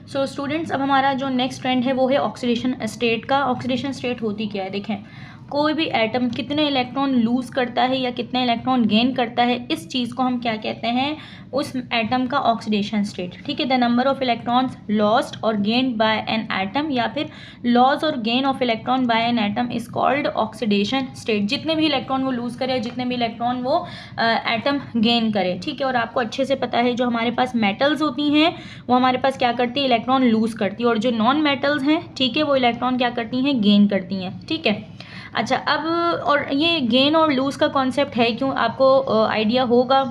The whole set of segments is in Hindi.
सो स्टूडेंट्स, अब हमारा जो नेक्स्ट ट्रेंड है वो है ऑक्सीडेशन स्टेट का। ऑक्सीडेशन स्टेट होती क्या है, देखें, कोई भी एटम कितने इलेक्ट्रॉन लूज करता है या कितने इलेक्ट्रॉन गेन करता है, इस चीज़ को हम क्या कहते हैं, उस एटम का ऑक्सीडेशन स्टेट। ठीक है, the number of electrons lost और गेन्ड बाय एन एटम, या फिर लॉस और gain of electron by an atom is called oxidation state. जितने भी इलेक्ट्रॉन वो लूज करे, जितने भी इलेक्ट्रॉन वो एटम गेन करे। ठीक है, और आपको अच्छे से पता है जो हमारे पास मेटल्स होती हैं वो हमारे पास क्या करती है, इलेक्ट्रॉन लूज करती है, और जो नॉन मेटल्स हैं, ठीक है, वो इलेक्ट्रॉन क्या करती हैं, गेन करती हैं। ठीक है, अच्छा, अब और ये गेन और लूज का कॉन्सेप्ट है क्यों, आपको आइडिया होगा।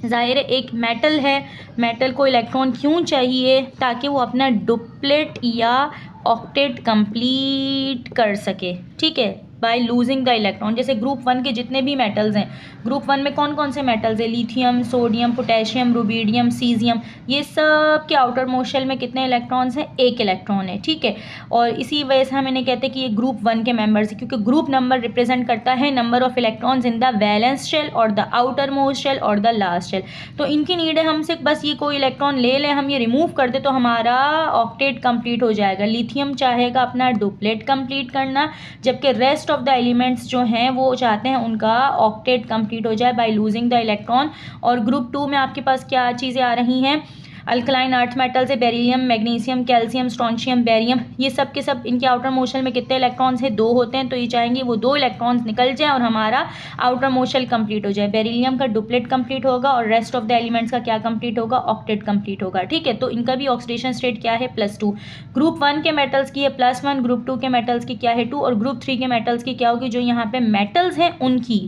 ज़ाहिर है, एक मेटल है, मेटल को इलेक्ट्रॉन क्यों चाहिए, ताकि वो अपना डुप्लेट या ऑक्टेट कंप्लीट कर सके। ठीक है, बाय लूजिंग द इलेक्ट्रॉन। जैसे ग्रुप 1 के जितने भी मेटल्स हैं, ग्रुप 1 में कौन कौन से मेटल्स हैं, lithium, sodium, potassium, rubidium, caesium, ये सब के आउटर मोस्ट शेल में कितने इलेक्ट्रॉन्स हैं, एक इलेक्ट्रॉन है। ठीक है, और इसी वजह से हम इन्हें कहते हैं कि ये ग्रुप 1 के मेंबर्स हैं, क्योंकि ग्रुप नंबर रिप्रेजेंट करता है number of electrons in the valence shell और द आउटर मोस्ट शेल और द लास्ट शेल। तो इनकी नीड है हमसे बस ये कोई इलेक्ट्रॉन ले लें, हम ये रिमूव कर दे तो हमारा ऑक्टेट कंप्लीट हो जाएगा। लिथियम चाहेगा अपना डुप्लेट कंप्लीट करना, जबकि रेस्ट ऑफ द एलिमेंट्स जो हैं वो चाहते हैं उनका ऑक्टेट कंप्लीट हो जाए बाय लूजिंग द इलेक्ट्रॉन। और ग्रुप 2 में आपके पास क्या चीज़ें आ रही हैं, अल्कलाइन अर्थ मेटल्स है, beryllium, magnesium, calcium, strontium, barium, ये सब के सब इनके आउटर मोस्ट शेल में कितने इलेक्ट्रॉन्स हैं, 2 होते हैं। तो ये चाहेंगे वो 2 इलेक्ट्रॉन्स निकल जाए और हमारा आउटर मोस्ट शेल कंप्लीट हो जाए। बेरिलियम का डुप्लेट कंप्लीट होगा और रेस्ट ऑफ द एलिमेंट्स का क्या कंप्लीट होगा, ऑक्टेट कंप्लीट होगा। ठीक है, तो इनका भी ऑक्सीडेशन स्टेट क्या है, +2। ग्रुप 1 के मेटल्स की है +1, ग्रुप 2 के मेटल्स की क्या है 2, और ग्रुप 3 के मेटल्स की क्या होगी, जो यहाँ पे मेटल्स हैं उनकी,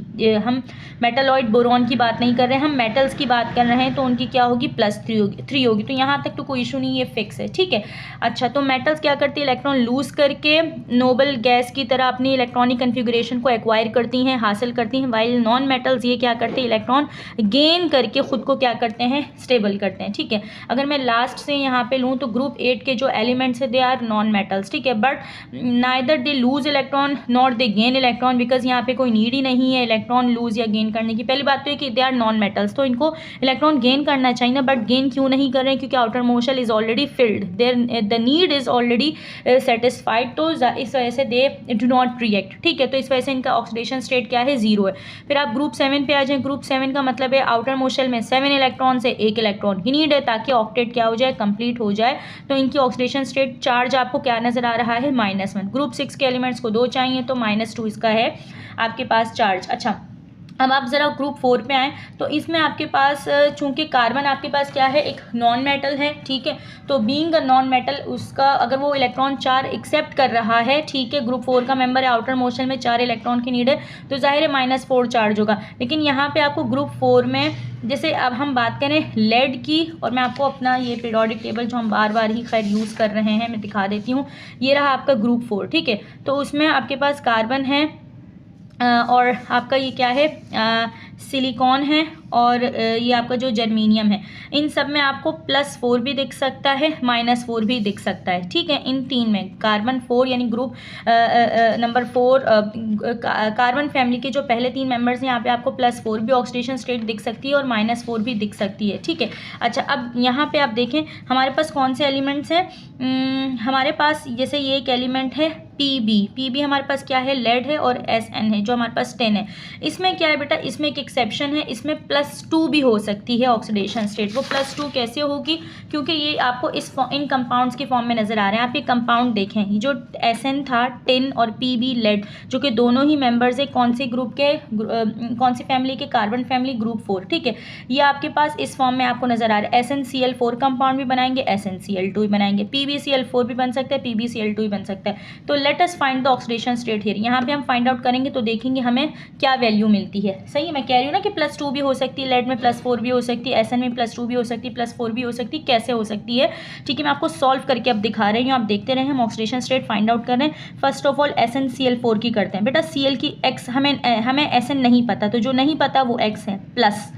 हम मेटलॉइड बोरॉन की बात नहीं कर रहे हैं, हम मेटल्स की बात कर रहे हैं, तो उनकी क्या होगी, +3 होगी। तो यहाँ तक तो कोई इशू नहीं, ये फिक्स है। ठीक है, अच्छा, तो मेटल्स क्या करती है, इलेक्ट्रॉन लूज करके नोबल गैस की तरह अपनी इलेक्ट्रॉनिक कन्फिगरेशन को एक्वायर करती हैं, हासिल करती हैं, वाइल नॉन मेटल्स ये क्या करते हैं, इलेक्ट्रॉन गेन करके खुद को क्या करते हैं, स्टेबल करते हैं। ठीक है, अगर मैं लास्ट से यहाँ पे लूँ तो ग्रुप 8 के जो एलिमेंट्स है दे आर नॉन मेटल्स। ठीक है, but neither they lose electron not they gain electron, because यहाँ पे कोई नीड ही नहीं है इलेक्ट्रॉन लूज या गेन करने की। पहली बात तो है कि दे आर नॉन मेटल्स, तो इनको इलेक्ट्रॉन गेन करना चाहिए ना, बट गेन क्यों नहीं कर रहे हैं, क्योंकि outermost shell is already filled, there the need is already satisfied, तो इस वजह से दे डू नॉट रिएक्ट। ठीक है, तो इस वजह से इनका ऑक्सीडेशन स्टेट क्या है, 0 है। फिर आप ग्रुप 7 पे आ जाएं। ग्रुप 7 का मतलब है आउटर मोस्ट शेल में 7 इलेक्ट्रॉन से 1 इलेक्ट्रॉन की नीड है ताकि ऑक्टेट क्या हो जाए, कंप्लीट हो जाए। तो इनकी ऑक्सीडेशन स्टेट चार्ज आपको क्या नजर आ रहा है, -1। ग्रुप 6 के एलिमेंट्स को 2 चाहिए, तो -2 इसका है आपके पास चार्ज। अच्छा, अब आप ज़रा ग्रुप 4 पे आएँ, तो इसमें आपके पास चूंकि कार्बन आपके पास क्या है, एक नॉन मेटल है। ठीक है, तो बीइंग अ नॉन मेटल, उसका अगर वो इलेक्ट्रॉन 4 एक्सेप्ट कर रहा है, ठीक है, ग्रुप 4 का मेंबर है, आउटर मोस्ट शेल में 4 इलेक्ट्रॉन की नीड है, तो जाहिर है -4 चार्ज होगा। लेकिन यहाँ पे आपको ग्रुप 4 में, जैसे अब हम बात करें लेड की, और मैं आपको अपना ये पीरियोडिक टेबल जो हम बार बार ही खैर यूज़ कर रहे हैं मैं दिखा देती हूँ। ये रहा आपका ग्रुप 4। ठीक है, तो उसमें आपके पास कार्बन है और आपका ये क्या है, सिलिकॉन है, और ये आपका जो जर्मेनियम है। इन सब में आपको +4 भी दिख सकता है, -4 भी दिख सकता है। ठीक है, इन 3 में कार्बन 4 यानी ग्रुप नंबर 4 कार्बन फैमिली के जो पहले 3 मेंबर्स हैं, यहाँ पे आपको +4 भी ऑक्सीडेशन स्टेट दिख सकती है और -4 भी दिख सकती है। ठीक है, अच्छा, अब यहाँ पे आप देखें हमारे पास कौन से एलिमेंट्स हैं। हमारे पास जैसे ये एक एलिमेंट है पीबी हमारे पास क्या है, लेड है, और SN है जो हमारे पास 10 है। इसमें क्या है बेटा, इसमें एक एक्सेप्शन है, इसमें +2 भी हो सकती है ऑक्सीडेशन स्टेट। वो +2 कैसे होगी, क्योंकि ये आपको इन कंपाउंड्स के फॉर्म में नजर आ रहे हैं। आप ये कंपाउंड देखें, जो SN था 10 और PB लेड, जो कि दोनों ही मेंबर्स है कौन सी ग्रुप के, कौन सी फैमिली के, कार्बन फैमिली ग्रुप 4। ठीक है, ये आपके पास इस फॉर्म में आपको नजर आ रहा है। SnCl4 कंपाउंड भी बनाएंगे, SnCl2 भी बनाएंगे, PbCl4 भी बन सकता है, PbCl2 भी बन सकता है। तो let us find the oxidation state here. यहाँ पे हम फाइंड आउट करेंगे तो देखेंगे हमें क्या वैल्यू मिलती है। सही है, मैं कह रही हूँ ना कि +2 भी हो सकती है, लेड में +4 भी हो सकती है, SN में +2 भी हो सकती है, +4 भी हो सकती है, कैसे हो सकती है। ठीक है, मैं आपको सॉल्व करके अब दिखा रही हूँ, आप देखते रहे। हम ऑक्सीडेशन स्टेट फाइंड आउट कर रहे हैं। फर्स्ट ऑफ ऑल SnCl4 की करते हैं। बेटा Cl की X, हमें SN नहीं पता, तो जो नहीं पता वो X है, प्लस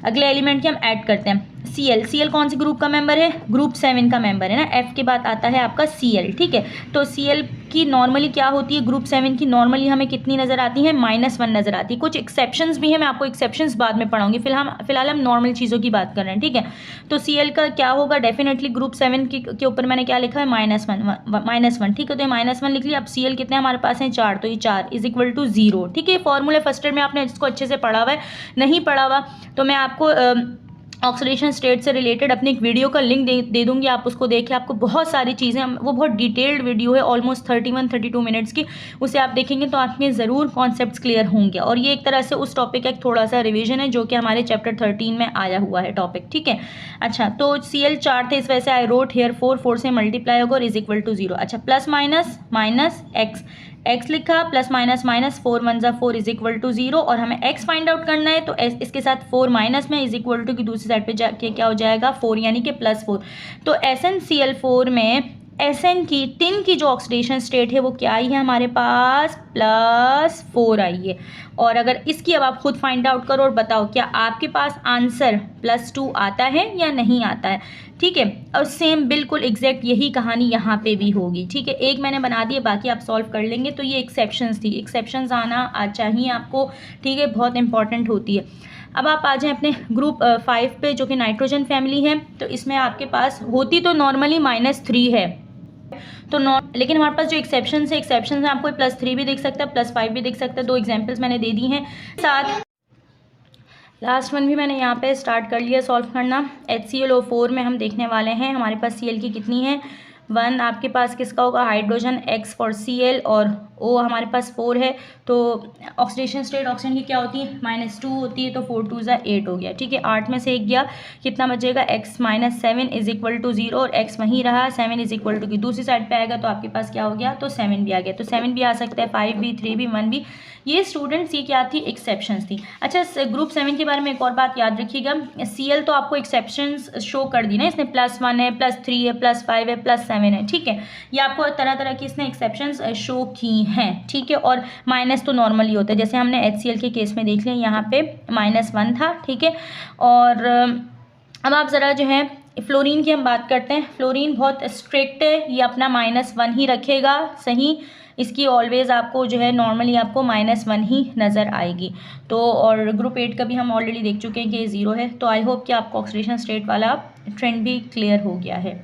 अगले एलिमेंट की हम ऐड करते हैं। Cl कौन से ग्रुप का मेंबर है? ग्रुप 7 का मेंबर है ना। F के बाद आता है आपका Cl, ठीक है। तो Cl की नॉर्मली क्या होती है? ग्रुप 7 की नॉर्मली हमें कितनी नज़र आती है? -1 नज़र आती है। कुछ एक्सेप्शंस भी हैं, मैं आपको एक्सेप्शंस बाद में पढ़ाऊंगी, फिलहाल हम नॉर्मल चीज़ों की बात कर रहे हैं, ठीक है। तो Cl का क्या होगा? डेफिनेटली ग्रुप 7 के ऊपर मैंने क्या लिखा है? -1, ठीक है। तो ये -1 लिख लिया। अब Cl कितने हमारे पास हैं? 4, तो ये 4 = 0, ठीक है। फॉर्मूले फर्स्ट ईयर में आपने इसको अच्छे से पढ़ा हुआ है, नहीं पढ़ा हुआ तो मैं आपको ऑक्सीडेशन स्टेट से रिलेटेड अपनी एक वीडियो का लिंक दे दूंगी, आप उसको देखिए। आपको बहुत सारी चीज़ें, वो बहुत डिटेल्ड वीडियो है, ऑलमोस्ट 31-32 मिनट्स की, उसे आप देखेंगे तो आपके ज़रूर कॉन्सेप्ट्स क्लियर होंगे। और ये एक तरह से उस टॉपिक का एक थोड़ा सा रिवीजन है जो कि हमारे चैप्टर 13 में आया हुआ है टॉपिक, ठीक है। अच्छा, तो Cl 4 थे, इस वजह से आई रोट हेयर 4 से मल्टीप्लाई होगा और =0। अच्छा, प्लस माइनस x लिखा, प्लस माइनस 4 1 4 =0, और हमें x फाइंड आउट करना है तो इसके साथ 4 माइनस में इक्वल टू की दूसरी साइड पे जाके क्या हो जाएगा? 4, यानी कि +4। तो SnCl4 में Sn की टिन की जो ऑक्सीडेशन स्टेट है वो क्या आई है हमारे पास? +4 आई है। और अगर इसकी अब आप खुद फाइंड आउट करो और बताओ क्या आपके पास आंसर +2 आता है या नहीं आता है, ठीक है। और सेम बिल्कुल एग्जैक्ट यही कहानी यहाँ पे भी होगी, ठीक है। एक मैंने बना दी है, बाकी आप सॉल्व कर लेंगे। तो ये एक्सेप्शंस थी, एक्सेप्शंस आना चाहिए आपको, ठीक है, बहुत इंपॉर्टेंट होती है। अब आप आ जाएँ अपने ग्रुप 5 पे, जो कि नाइट्रोजन फैमिली है। तो इसमें आपके पास होती तो नॉर्मली -3 है, तो लेकिन हमारे पास जो एक्सेप्शंस है आपको +3 भी दिख सकता है, +5 भी दिख सकता है। 2 एग्जांपल्स मैंने दे दी हैं। साथ लास्ट वन भी मैंने यहाँ पे स्टार्ट कर लिया सॉल्व करना। HClO4 में हम देखने वाले हैं हमारे पास Cl की कितनी है? 1। आपके पास किसका होगा? हाइड्रोजन, X फॉर Cl, और O हमारे पास 4 है। तो ऑक्सीडेशन स्टेट ऑक्सीजन की क्या होती है? -2 होती है, तो 4 2 8 हो गया, ठीक है। 8 में से 1 गया, कितना बचेगा? x - 7 = 0, और x वहीं रहा, 7 = की दूसरी साइड पे आएगा तो आपके पास क्या हो गया? तो 7 भी आ गया। तो 7 भी आ सकता है, 5 भी, 3 भी, 1 भी। ये स्टूडेंट्स, ये क्या थी? एक्सेप्शंस थी। अच्छा, ग्रुप 7 के बारे में एक और बात याद रखिएगा। Cl तो आपको एक्सेप्शंस शो कर दी ना, इसने +1 है, +3 है, +5 है, +7 है, ठीक है। ये आपको तरह तरह की इसने एक्सेप्शंस शो की हैं, ठीक है। और माइनस तो नॉर्मली होता है, जैसे हमने HCl के केस में देख लिया, यहाँ पे -1 था, ठीक है। और अब आप ज़रा जो है फ्लोरीन की हम बात करते हैं। फ्लोरीन बहुत स्ट्रिक्ट है, ये अपना -1 ही रखेगा, सही। इसकी ऑलवेज आपको जो है नॉर्मली आपको -1 ही नज़र आएगी। तो और ग्रुप 8 का भी हम ऑलरेडी देख चुके हैं कि ये 0 है। तो आई होप कि आपको ऑक्सीडेशन स्टेट वाला ट्रेंड भी क्लियर हो गया है।